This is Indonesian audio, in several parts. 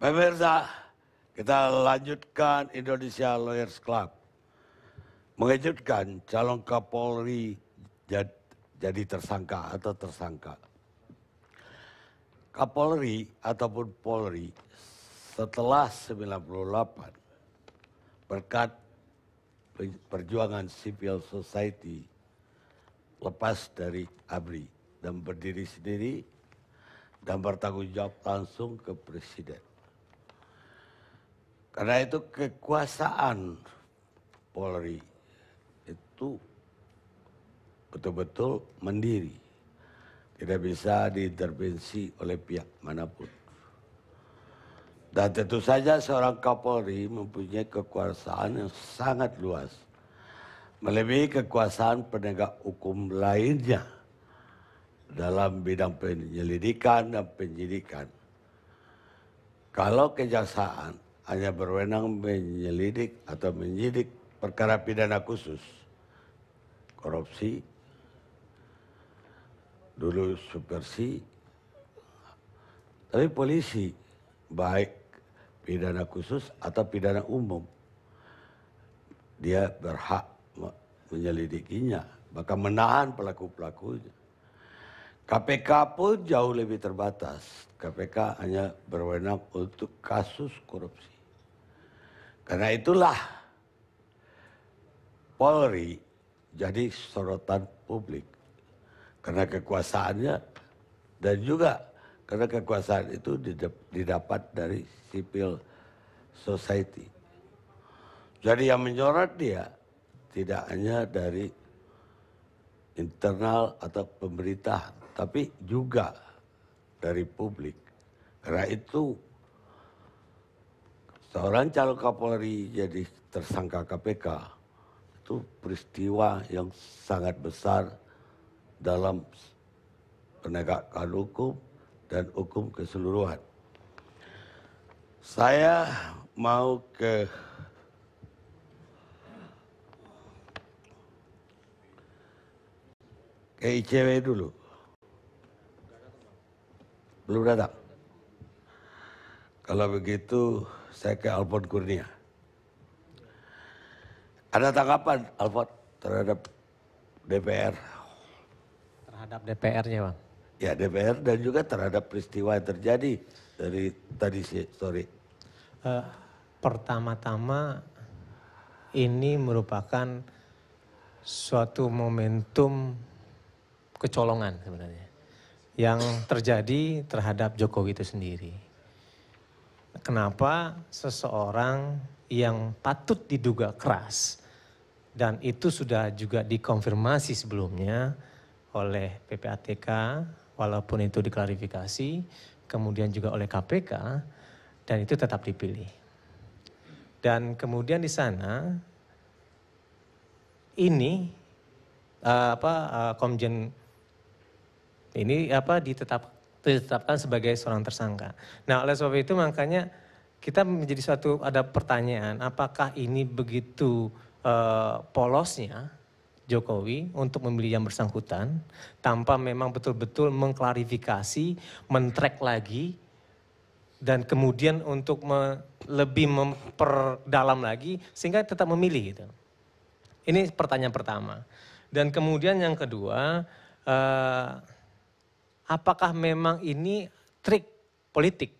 Pemirsa, kita lanjutkan Indonesia Lawyers Club. Mengejutkan calon Kapolri jadi tersangka atau tersangka. Kapolri ataupun Polri setelah 98 berkat perjuangan civil society lepas dari ABRI dan berdiri sendiri dan bertanggung jawab langsung ke presiden. Karena itu kekuasaan Polri itu betul-betul mandiri. Tidak bisa diintervensi oleh pihak manapun. Dan tentu saja seorang Kapolri mempunyai kekuasaan yang sangat luas. Melebihi kekuasaan penegak hukum lainnya dalam bidang penyelidikan dan penyidikan. Kalau kejaksaan hanya berwenang menyelidik atau menyidik perkara pidana khusus, korupsi, dulu subversi, tapi polisi baik pidana khusus atau pidana umum, dia berhak menyelidikinya, bahkan menahan pelaku-pelakunya. KPK pun jauh lebih terbatas. KPK hanya berwenang untuk kasus korupsi. Karena itulah Polri jadi sorotan publik. Karena kekuasaannya dan juga karena kekuasaan itu didapat dari civil society. Jadi yang menyorot dia tidak hanya dari internal atau pemerintah, tapi juga dari publik. Karena itu seorang calon Kapolri jadi tersangka KPK itu peristiwa yang sangat besar dalam penegakan hukum dan hukum keseluruhan. Saya mau ke ICW dulu. Belum datang. Kalau begitu saya ke Alfon Kurnia. Ada tanggapan Alfon terhadap DPR? Terhadap DPR-nya, Bang? Ya, DPR dan juga terhadap peristiwa yang terjadi dari tadi sore. Pertama-tama ini merupakan suatu momentum kecolongan sebenarnya yang terjadi terhadap Jokowi itu sendiri. Kenapa seseorang yang patut diduga keras dan itu sudah juga dikonfirmasi sebelumnya oleh PPATK, walaupun itu diklarifikasi, kemudian juga oleh KPK, dan itu tetap dipilih. Dan kemudian di sana ini Komjen ini ditetapkan sebagai seorang tersangka. Nah, oleh sebab itu makanya kita menjadi ada pertanyaan, apakah ini begitu polosnya Jokowi untuk memilih yang bersangkutan tanpa memang betul-betul mengklarifikasi, men-track lagi, dan kemudian untuk lebih memperdalam lagi sehingga tetap memilih gitu. Ini pertanyaan pertama. Dan kemudian yang kedua, apakah memang ini trik politik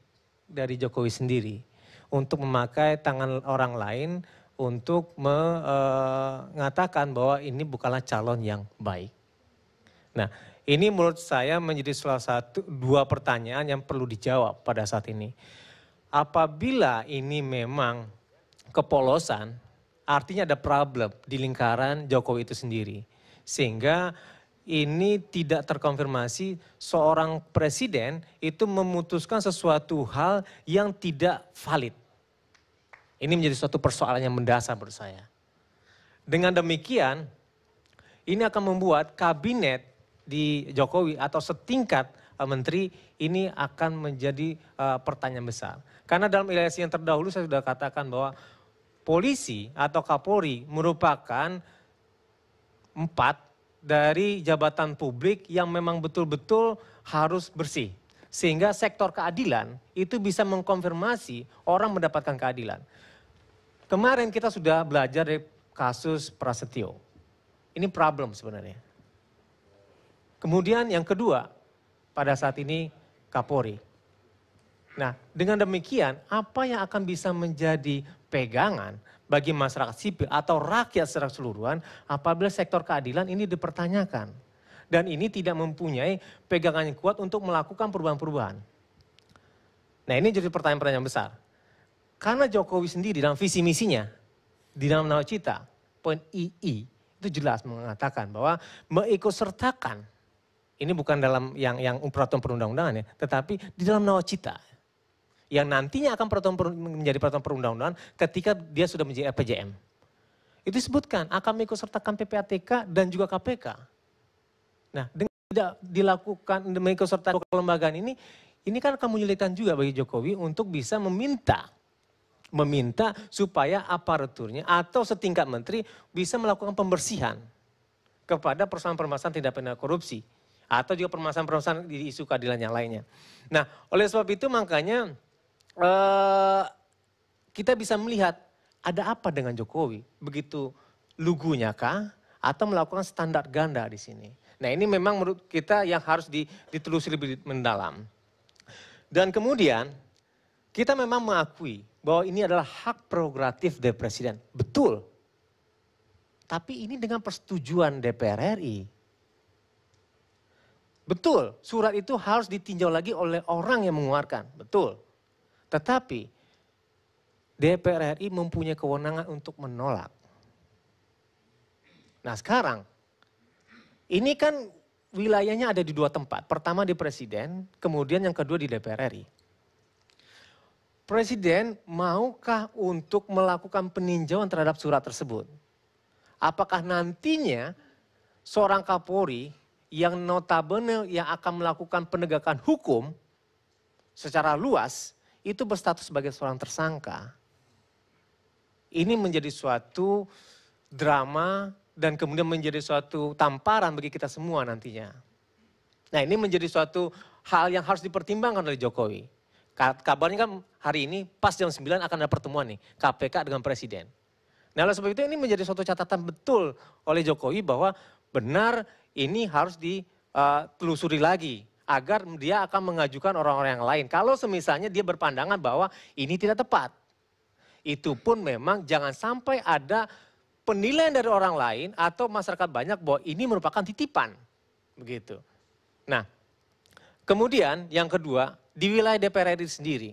dari Jokowi sendiri untuk memakai tangan orang lain untuk mengatakan bahwa ini bukanlah calon yang baik. Nah, ini menurut saya menjadi dua pertanyaan yang perlu dijawab pada saat ini. Apabila ini memang kepolosan, artinya ada problem di lingkaran Jokowi itu sendiri. Sehingga ini tidak terkonfirmasi seorang presiden itu memutuskan sesuatu hal yang tidak valid. Ini menjadi suatu persoalan yang mendasar menurut saya. Dengan demikian, ini akan membuat kabinet di Jokowi atau setingkat menteri ini akan menjadi pertanyaan besar. Karena dalam evaluasi yang terdahulu saya sudah katakan bahwa polisi atau Kapolri merupakan 4 dari jabatan publik yang memang betul-betul harus bersih. Sehingga sektor keadilan itu bisa mengkonfirmasi orang mendapatkan keadilan. Kemarin kita sudah belajar dari kasus Prasetyo. Ini problem sebenarnya. Kemudian yang kedua, pada saat ini Kapolri. Nah, dengan demikian apa yang akan bisa menjadi pegangan bagi masyarakat sipil atau rakyat secara keseluruhan apabila sektor keadilan ini dipertanyakan. Dan ini tidak mempunyai pegangan yang kuat untuk melakukan perubahan-perubahan. Nah, ini jadi pertanyaan-pertanyaan besar. Karena Jokowi sendiri dalam visi misinya, di dalam nawacita, poin II, itu jelas mengatakan bahwa mengikutsertakan, ini bukan dalam yang peraturan perundang-undangan ya, tetapi di dalam nawacita. Yang nantinya akan menjadi peraturan perundang-undangan ketika dia sudah menjadi RPJM. Itu disebutkan akan mengikutsertakan PPATK dan juga KPK. Nah, dengan tidak dilakukan mengikutsertakan kelembagaan ini kan akan menyulitkan juga bagi Jokowi untuk bisa meminta supaya aparaturnya atau setingkat menteri bisa melakukan pembersihan kepada permasalahan-permasalahan tindak pidana korupsi atau juga permasalahan-permasalahan di isu keadilan yang lainnya. Nah, oleh sebab itu makanya kita bisa melihat ada apa dengan Jokowi, begitu lugunya kah atau melakukan standar ganda di sini. Nah, ini memang menurut kita yang harus ditelusuri lebih mendalam. Dan kemudian kita memang mengakui bahwa ini adalah hak prerogatif dari presiden. Betul. Tapi ini dengan persetujuan DPR RI. Betul, surat itu harus ditinjau lagi oleh orang yang mengeluarkan. Betul. Tetapi DPR RI mempunyai kewenangan untuk menolak. Nah, sekarang ini kan wilayahnya ada di dua tempat. Pertama di presiden, kemudian yang kedua di DPR RI. Presiden maukah untuk melakukan peninjauan terhadap surat tersebut? Apakah nantinya seorang Kapolri yang notabene yang akan melakukan penegakan hukum secara luas itu berstatus sebagai seorang tersangka? Ini menjadi suatu drama dan kemudian menjadi suatu tamparan bagi kita semua nantinya. Nah, ini menjadi suatu hal yang harus dipertimbangkan oleh Jokowi. Kabarnya kan hari ini pas jam 9 akan ada pertemuan nih KPK dengan Presiden. Nah, oleh sebab itu ini menjadi suatu catatan betul oleh Jokowi bahwa benar ini harus ditelusuri lagi agar dia akan mengajukan orang-orang yang lain. Kalau semisalnya dia berpandangan bahwa ini tidak tepat. Itu pun memang jangan sampai ada penilaian dari orang lain atau masyarakat banyak bahwa ini merupakan titipan. Begitu. Nah, kemudian yang kedua, di wilayah DPR RI sendiri.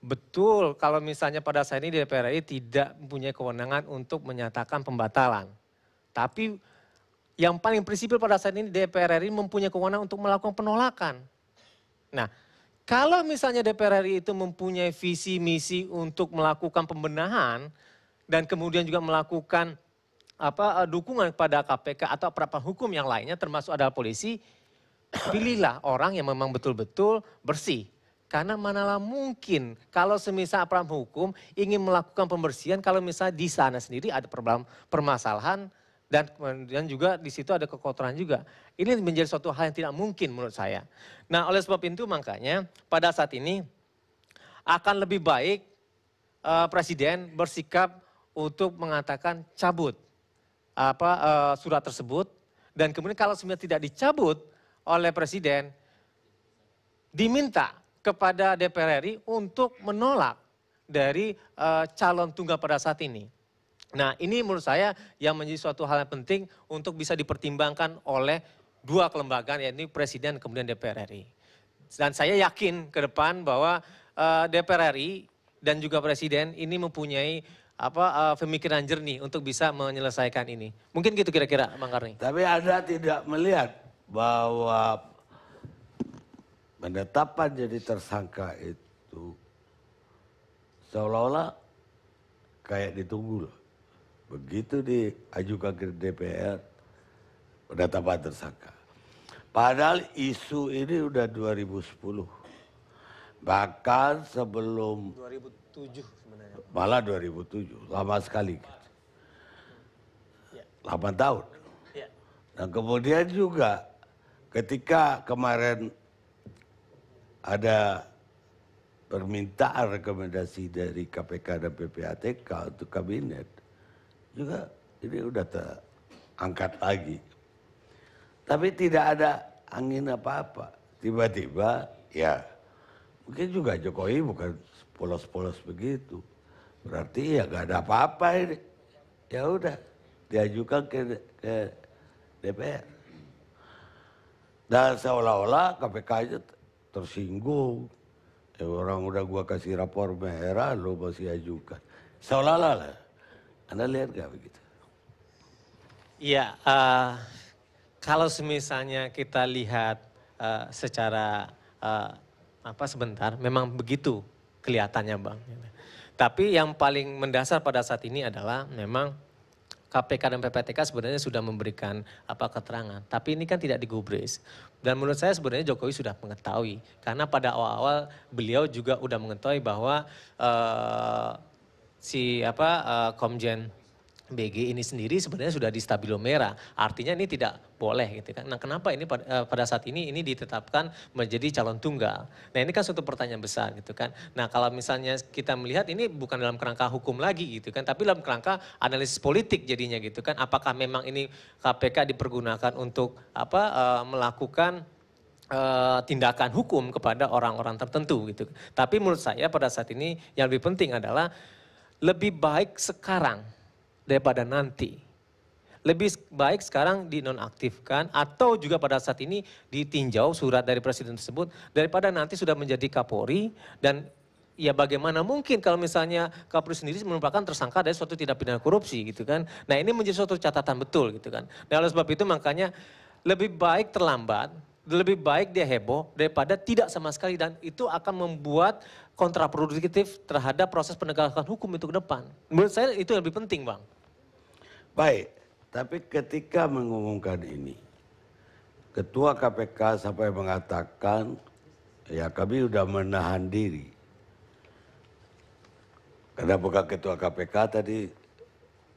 Betul kalau misalnya pada saat ini DPR RI tidak mempunyai kewenangan untuk menyatakan pembatalan. Tapi yang paling prinsipil pada saat ini DPR RI mempunyai kewenangan untuk melakukan penolakan. Nah, kalau misalnya DPR RI itu mempunyai visi misi untuk melakukan pembenahan dan kemudian juga melakukan dukungan kepada KPK atau aparat hukum yang lainnya termasuk adalah polisi, pilihlah orang yang memang betul-betul bersih. Karena manalah mungkin kalau semisal aparat hukum ingin melakukan pembersihan kalau misalnya di sana sendiri ada permasalahan dan kemudian juga di situ ada kekotoran juga. Ini menjadi suatu hal yang tidak mungkin menurut saya. Nah, oleh sebab itu makanya pada saat ini akan lebih baik Presiden bersikap untuk mengatakan cabut surat tersebut dan kemudian kalau sebenarnya tidak dicabut oleh Presiden diminta kepada DPR RI untuk menolak dari calon tunggal pada saat ini. Nah, ini menurut saya yang menjadi suatu hal yang penting untuk bisa dipertimbangkan oleh dua kelembagaan yaitu Presiden kemudian DPR RI. Dan saya yakin ke depan bahwa DPR RI dan juga Presiden ini mempunyai pemikiran jernih untuk bisa menyelesaikan ini. Mungkin gitu kira-kira Bang Karni. Tapi Anda tidak melihat bahwa penetapan jadi tersangka itu seolah-olah kayak ditunggu loh. Begitu diajukan ke DPR, penetapan tersangka. Padahal isu ini udah 2010. Bahkan sebelum 2007 sebenarnya. malah 2007, lama sekali. 8 tahun. Dan kemudian juga ketika kemarin ada permintaan rekomendasi dari KPK dan PPATK untuk kabinet, juga ini udah terangkat lagi. Tapi tidak ada angin apa-apa. Tiba-tiba ya mungkin juga Jokowi bukan polos-polos begitu. Berarti ya gak ada apa-apa ini. Ya udah diajukan ke DPR. Dan seolah-olah KPK aja tersinggung. Ya orang udah gua kasih rapor merah lo masih ajukan. Seolah-olah lah. Anda lihat gak begitu? Iya, kalau misalnya kita lihat secara sebentar, memang begitu kelihatannya Bang. Tapi yang paling mendasar pada saat ini adalah memang KPK dan PPATK sebenarnya sudah memberikan keterangan. Tapi ini kan tidak digubris. Dan menurut saya sebenarnya Jokowi sudah mengetahui. Karena pada awal-awal beliau juga sudah mengetahui bahwa Komjen BG ini sendiri sebenarnya sudah di stabilo merah. Artinya ini tidak boleh gitu kan. Nah kenapa ini pada saat ini ditetapkan menjadi calon tunggal. Nah ini kan suatu pertanyaan besar gitu kan. Nah kalau misalnya kita melihat ini bukan dalam kerangka hukum lagi gitu kan. Tapi dalam kerangka analisis politik jadinya gitu kan. Apakah memang ini KPK dipergunakan untuk melakukan tindakan hukum kepada orang-orang tertentu gitu. Tapi menurut saya pada saat ini yang lebih penting adalah lebih baik sekarang daripada nanti. Lebih baik sekarang dinonaktifkan atau juga pada saat ini ditinjau surat dari presiden tersebut daripada nanti sudah menjadi Kapolri dan ya bagaimana mungkin kalau misalnya Kapolri sendiri merupakan tersangka dari suatu tindak pidana korupsi gitu kan. Nah ini menjadi suatu catatan betul gitu kan. Nah oleh sebab itu makanya lebih baik terlambat, lebih baik dia heboh daripada tidak sama sekali dan itu akan membuat kontraproduktif terhadap proses penegakan hukum itu ke depan. Menurut saya itu yang lebih penting Bang. Baik, tapi ketika mengumumkan ini, Ketua KPK sampai mengatakan, ya kami sudah menahan diri. Karena bukan Ketua KPK tadi,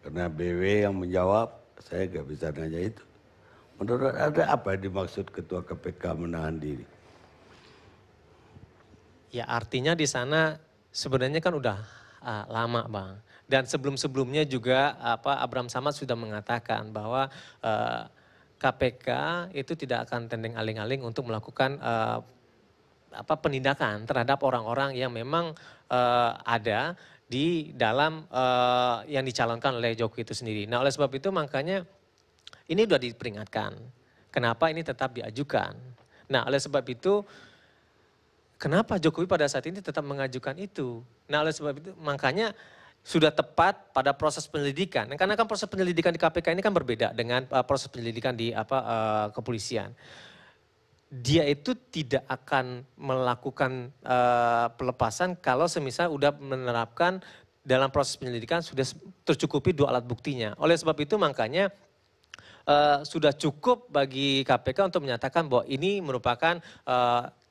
karena BW yang menjawab, saya nggak bisa nanya itu. Menurut Anda apa yang dimaksud Ketua KPK menahan diri? Ya artinya di sana sebenarnya kan udah lama Bang. Dan sebelum-sebelumnya juga Abraham Samad sudah mengatakan bahwa KPK itu tidak akan tendeng aling-aling untuk melakukan penindakan terhadap orang-orang yang memang ada di dalam yang dicalonkan oleh Jokowi itu sendiri. Nah oleh sebab itu makanya ini sudah diperingatkan. Kenapa ini tetap diajukan. Nah oleh sebab itu kenapa Jokowi pada saat ini tetap mengajukan itu. Nah oleh sebab itu makanya sudah tepat pada proses penyelidikan. Karena kan proses penyelidikan di KPK ini kan berbeda dengan proses penyelidikan di kepolisian. Dia itu tidak akan melakukan pelepasan kalau semisal udah menerapkan dalam proses penyelidikan sudah tercukupi 2 alat buktinya. Oleh sebab itu makanya sudah cukup bagi KPK untuk menyatakan bahwa ini merupakan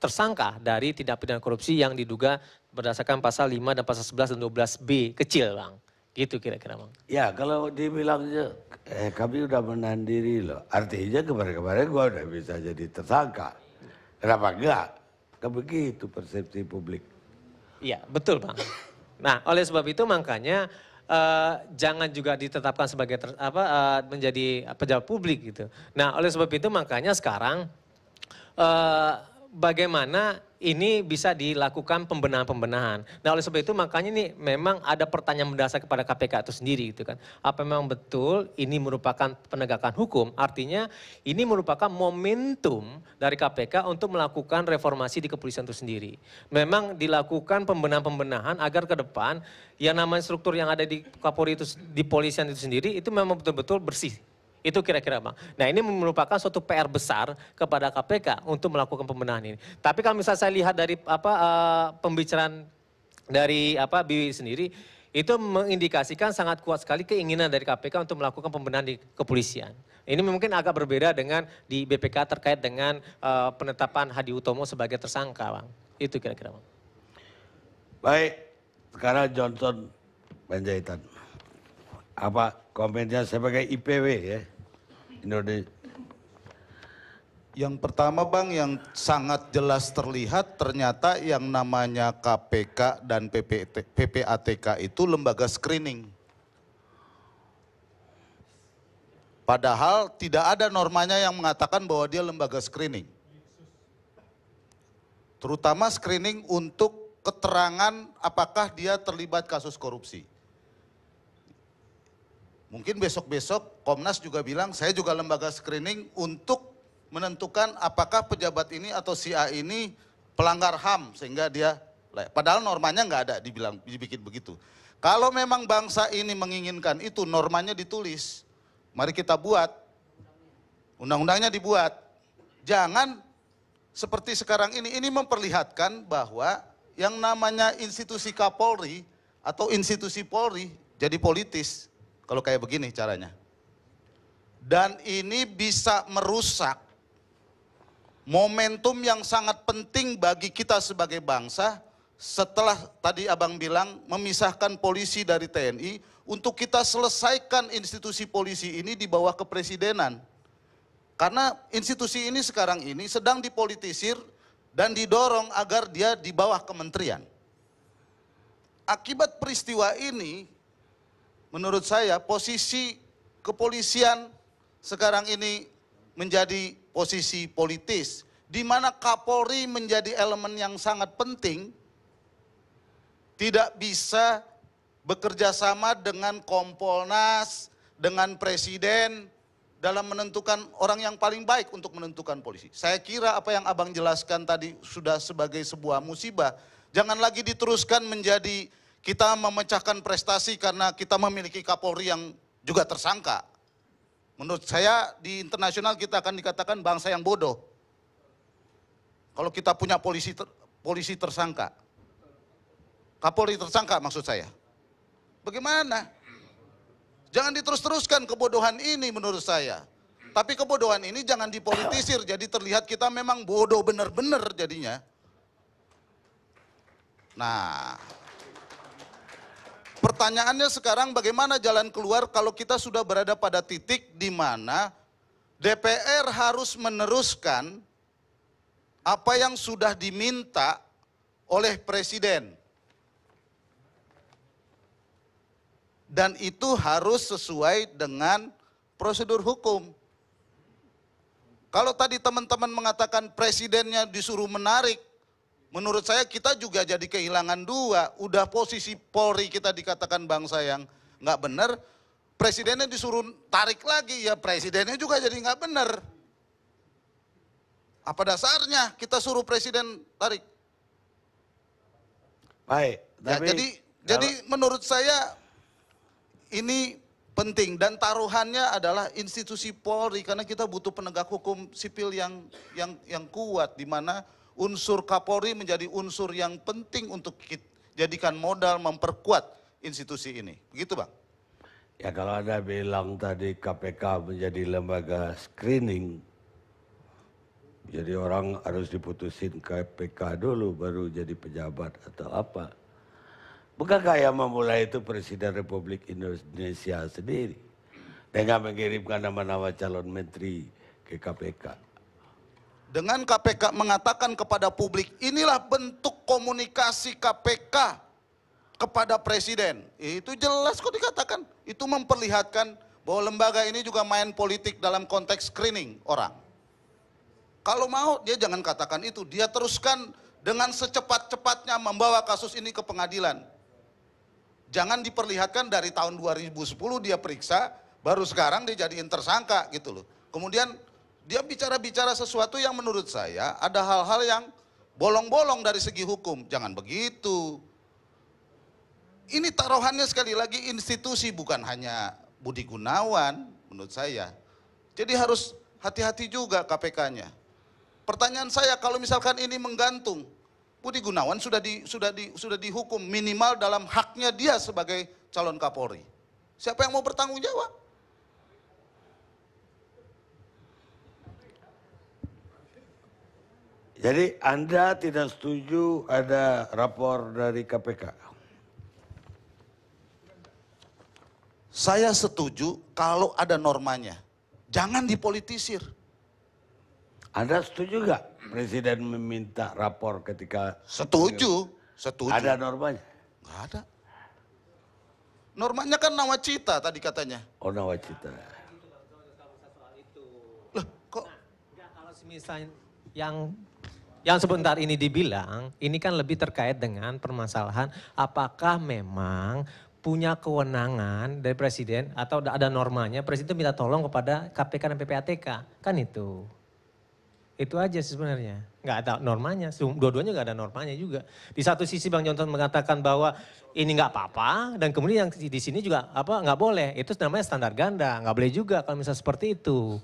tersangka dari tindak pidana korupsi yang diduga berdasarkan pasal 5 dan pasal 11 dan 12B kecil Bang. Gitu kira-kira Bang. Ya kalau dibilangnya kami udah menahan diri loh. Artinya kemarin-kemarin gua udah bisa jadi tersangka. Kenapa enggak? Kan begitu persepsi publik. Iya betul Bang. Nah oleh sebab itu makanya jangan juga ditetapkan sebagai menjadi pejabat publik gitu. Nah oleh sebab itu makanya sekarang bagaimana ini bisa dilakukan pembenahan-pembenahan. Nah oleh sebab itu makanya ini memang ada pertanyaan mendasar kepada KPK itu sendiri gitu kan. Apa memang betul ini merupakan penegakan hukum? Artinya ini merupakan momentum dari KPK untuk melakukan reformasi di kepolisian itu sendiri. Memang dilakukan pembenahan-pembenahan agar ke depan yang namanya struktur yang ada di Kapolri itu, di polisian itu sendiri itu memang betul-betul bersih. Itu kira-kira Bang. Nah ini merupakan suatu PR besar kepada KPK untuk melakukan pembenahan ini. Tapi kalau misalnya saya lihat dari pembicaraan dari Bibi sendiri, itu mengindikasikan sangat kuat sekali keinginan dari KPK untuk melakukan pembenahan di kepolisian. Ini mungkin agak berbeda dengan di BPK terkait dengan penetapan Hadi Utomo sebagai tersangka Bang. Itu kira-kira Bang. Baik, sekarang Johnson Panjaitan. Apa komennya sebagai IPW ya? Indonesia. Yang pertama Bang, yang sangat jelas terlihat ternyata yang namanya KPK dan PPATK itu lembaga screening. Padahal tidak ada normanya yang mengatakan bahwa dia lembaga screening. Terutama screening untuk keterangan apakah dia terlibat kasus korupsi. Mungkin besok-besok Komnas juga bilang, saya juga lembaga screening untuk menentukan apakah pejabat ini atau si A ini pelanggar HAM sehingga dia layak. Padahal normanya nggak ada dibikin begitu. Kalau memang bangsa ini menginginkan itu, normanya ditulis. Mari kita buat. Undang-undangnya dibuat. Jangan seperti sekarang ini memperlihatkan bahwa yang namanya institusi Kapolri atau institusi Polri jadi politis. Kalau kayak begini caranya. Dan ini bisa merusak momentum yang sangat penting bagi kita sebagai bangsa setelah tadi abang bilang memisahkan polisi dari TNI untuk kita selesaikan institusi polisi ini di bawah kepresidenan. Karena institusi ini sekarang ini sedang dipolitisir dan didorong agar dia di bawah kementerian. Akibat peristiwa ini, menurut saya posisi kepolisian sekarang ini menjadi posisi politis, di mana Kapolri menjadi elemen yang sangat penting, tidak bisa bekerja sama dengan Kompolnas, dengan Presiden, dalam menentukan orang yang paling baik untuk menentukan polisi. Saya kira apa yang abang jelaskan tadi sudah sebagai sebuah musibah. Jangan lagi diteruskan menjadi kita memecahkan prestasi karena kita memiliki Kapolri yang juga tersangka. Menurut saya di internasional kita akan dikatakan bangsa yang bodoh. Kalau kita punya polisi tersangka. Kapolri tersangka maksud saya. Bagaimana? Jangan diterus-teruskan kebodohan ini menurut saya. Tapi kebodohan ini jangan dipolitisir, jadi terlihat kita memang bodoh benar-benar jadinya. Nah, pertanyaannya sekarang bagaimana jalan keluar kalau kita sudah berada pada titik di mana DPR harus meneruskan apa yang sudah diminta oleh Presiden. Dan itu harus sesuai dengan prosedur hukum. Kalau tadi teman-teman mengatakan presidennya disuruh menarik, menurut saya kita juga jadi kehilangan dua. Udah posisi Polri kita dikatakan bangsa yang nggak benar, presidennya disuruh tarik lagi, ya presidennya juga jadi nggak benar. Apa dasarnya kita suruh presiden tarik? Baik, Ya, jadi menurut saya ini penting dan taruhannya adalah institusi Polri karena kita butuh penegak hukum sipil yang kuat di mana unsur Kapolri menjadi unsur yang penting untuk jadikan modal memperkuat institusi ini. Begitu Bang? Ya kalau Anda bilang tadi KPK menjadi lembaga screening, jadi orang harus diputusin KPK dulu baru jadi pejabat atau apa. Bukankah yang memulai itu Presiden Republik Indonesia sendiri dengan mengirimkan nama-nama calon menteri ke KPK? Dengan KPK mengatakan kepada publik, inilah bentuk komunikasi KPK kepada Presiden. Itu jelas kok dikatakan. Itu memperlihatkan bahwa lembaga ini juga main politik dalam konteks screening orang. Kalau mau dia jangan katakan itu, dia teruskan dengan secepat-cepatnya membawa kasus ini ke pengadilan. Jangan diperlihatkan dari tahun 2010 dia periksa, baru sekarang dia jadiin tersangka gitu loh. Kemudian dia bicara-bicara sesuatu yang menurut saya ada hal-hal yang bolong-bolong dari segi hukum. Jangan begitu. Ini taruhannya sekali lagi institusi, bukan hanya Budi Gunawan menurut saya. Jadi harus hati-hati juga KPK-nya. Pertanyaan saya, kalau misalkan ini menggantung, Budi Gunawan sudah dihukum minimal dalam haknya dia sebagai calon Kapolri. Siapa yang mau bertanggung jawab? Jadi Anda tidak setuju ada rapor dari KPK? Saya setuju kalau ada normanya. Jangan dipolitisir. Anda setuju nggak Presiden meminta rapor ketika... Setuju, setuju. Ada normanya? Nggak ada. Normanya kan nawacita tadi katanya. Oh, nawacita. Loh, kok? Enggak, kalau misalnya yang sebentar ini dibilang, ini kan lebih terkait dengan permasalahan apakah memang punya kewenangan dari presiden atau ada normanya, presiden minta tolong kepada KPK dan PPATK, kan itu. Itu aja sih sebenarnya, nggak ada normanya, dua-duanya nggak ada normanya juga. Di satu sisi Bang Johnson mengatakan bahwa ini nggak apa-apa, dan kemudian yang di sini juga nggak boleh, itu namanya standar ganda, nggak boleh juga kalau misalnya seperti itu.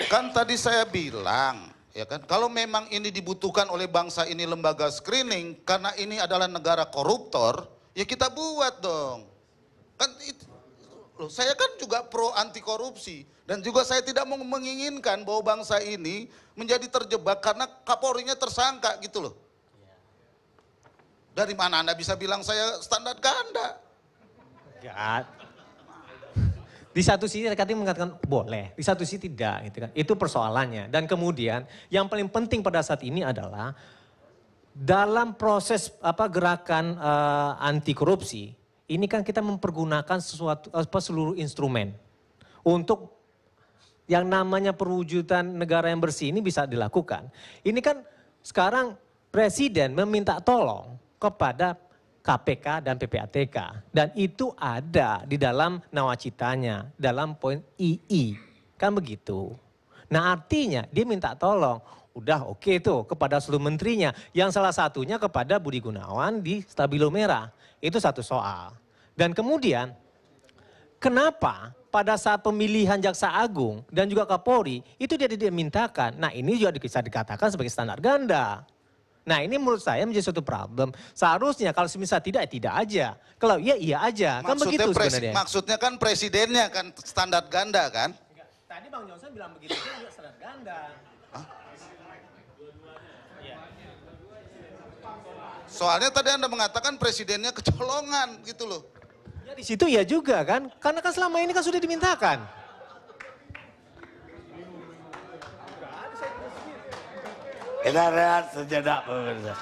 Kan tadi saya bilang, ya kan, kalau memang ini dibutuhkan oleh bangsa ini lembaga screening, karena ini adalah negara koruptor, ya kita buat dong. Kan itu, loh, saya kan juga pro anti korupsi, dan juga saya tidak mau menginginkan bahwa bangsa ini menjadi terjebak karena Kapolrinya tersangka gitu loh. Dari mana Anda bisa bilang saya standar ganda? Enggak. Di satu sisi katanya mengatakan boleh, di satu sisi tidak gitu kan. Itu persoalannya. Dan kemudian yang paling penting pada saat ini adalah dalam proses gerakan anti korupsi, ini kan kita mempergunakan seluruh instrumen untuk yang namanya perwujudan negara yang bersih ini bisa dilakukan. Ini kan sekarang presiden meminta tolong kepada KPK dan PPATK. Dan itu ada di dalam nawacitanya, dalam poin II. Kan begitu. Nah artinya dia minta tolong, udah oke tuh kepada seluruh menterinya. Yang salah satunya kepada Budi Gunawan di Stabilo Merah. Itu satu soal. Dan kemudian kenapa pada saat pemilihan Jaksa Agung dan juga Kapolri itu dia dimintakan. Nah ini juga bisa dikatakan sebagai standar ganda. Nah ini menurut saya menjadi suatu problem. Seharusnya kalau misalnya tidak aja. Kalau iya, iya aja. Kan begitu sebenarnya. Maksudnya kan presidennya kan standar ganda kan? Enggak. Tadi Bang Johnson bilang begitu juga standar ganda. Hah? Soalnya tadi Anda mengatakan presidennya kecolongan gitu loh. Ya di situ ya juga kan. Karena kan selama ini kan sudah dimintakan. Kita rehat sejenak pemirsa.